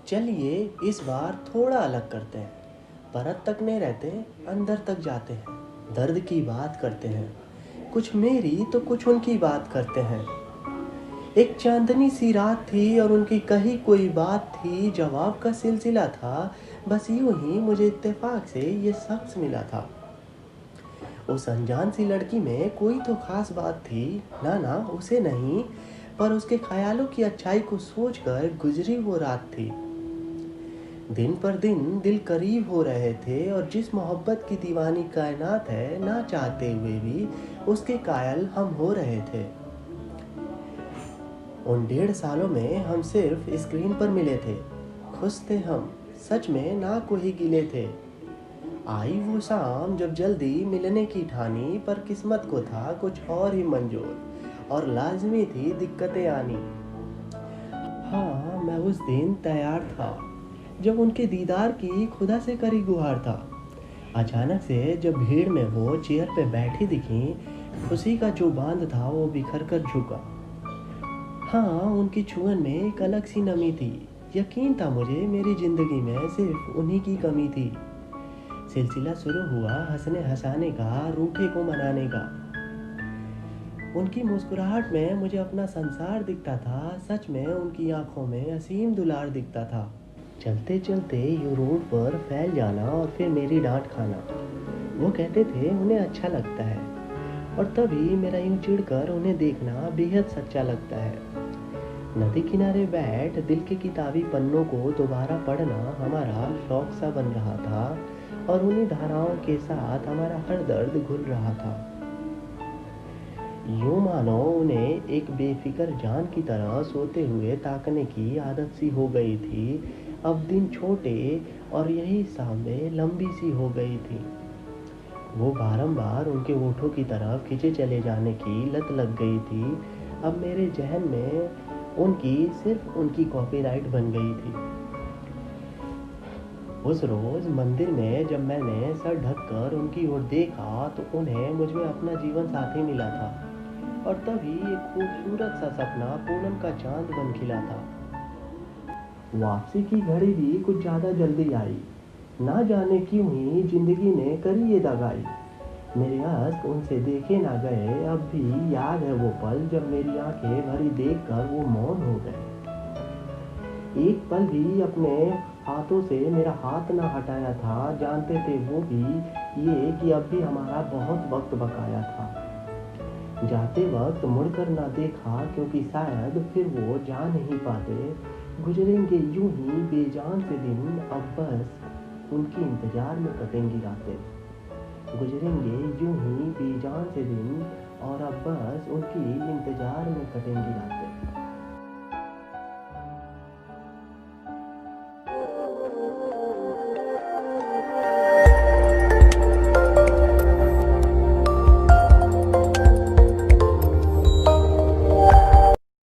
चलिए इस बार थोड़ा अलग करते हैं। परत तक नहीं रहते, अंदर तक जाते हैं। दर्द की बात करते हैं, कुछ मेरी तो कुछ उनकी बात करते हैं। एक चांदनी सी रात थी और उनकी कही कोई बात थी, जवाब का सिलसिला था। बस यूं ही मुझे इत्तेफाक से ये शख्स मिला था। उस अनजान सी लड़की में कोई तो खास बात थी, ना ना उसे नहीं, पर उसके ख्यालों की अच्छाई को सोचकर गुजरी वो रात थी। दिन पर दिन दिल करीब हो रहे थे और जिस मोहब्बत की दीवानी कायनात है, ना चाहते हुए भी उसके कायल हम हो रहे थे। उन 1.5 सालों में हम सिर्फ स्क्रीन पर मिले थे। खुश थे हम, सच में ना कोई गिले थे। आई वो शाम जब जल्दी मिलने की ठानी, पर किस्मत को था कुछ और ही मंजूर, और लाजमी थी दिक्कतें आनी। हाँ, मैं उस दिन तैयार था जब उनके दीदार की खुदा से करी गुहार था। अचानक से जब भीड़ में वो चेयर पे बैठी दिखी, खुशी का जो बांध था वो बिखर कर झुका। हाँ, उनकी छुअन में एक अलग सी नमी थी। यकीन था मुझे मेरी जिंदगी में सिर्फ उन्हीं की कमी थी। सिलसिला शुरू हुआ हंसने हंसाने का, रूठे को मनाने का। उनकी मुस्कुराहट में मुझे अपना संसार दिखता था। सच में उनकी आंखों में असीम दुलार दिखता था। चलते चलते यूं रोड पर फैल जाना और फिर मेरी डांट खाना। वो कहते थे उन्हें अच्छा लगता है, और तभी मेरा यूं चिढ़कर उन्हें देखना बेहद सच्चा लगता है। नदी किनारे बैठ दिल के किताबी पन्नों को दोबारा पढ़ना हमारा शौक सा बन रहा था, और उन्हीं धाराओं के साथ हमारा हर दर्द घुल रहा था। यूं मानो उन्हें एक बेफिक्र जान की तरह सोते हुए ताकने की आदत सी हो गई थी। अब दिन छोटे और यही सांबें लंबी सी हो गई थी। वो बारंबार उनके होठों की तरफ खींचे चले जाने की लत लग गई थी। अब मेरे जहन में उनकी सिर्फ उनकी कॉपीराइट बन गई थी। उस रोज मंदिर में जब मैंने सर ढककर उनकी ओर देखा तो उन्हें मुझ में अपना जीवन साथी मिला था, और तभी एक खूबसूरत सा सपना पूनम का चांद बन खिला था। वापसी की घड़ी भी कुछ ज़्यादा जल्दी आई। ना जाने क्यों ही जिंदगी ने करी ये दगाई। मेरे अश्क उनसे देखे ना गए, अब भी याद है वो पल जब मेरी आंखें भरी देखकर वो मौन हो गए। एक पल भी अपने हाथों से मेरा हाथ ना हटाया था। जानते थे वो भी ये कि अब भी हमारा बहुत वक्त बकाया था। जाते वक्त मुड़कर ना देखा, क्योंकि शायद फिर वो जा नहीं पाते। गुजरेंगे यूं ही बेजान से दिन, अब बस उनकी इंतजार में कटेंगी रातें। गुजरेंगे यूं ही बेजान से दिन, और अब बस उनकी इंतजार में कटेंगी रातें।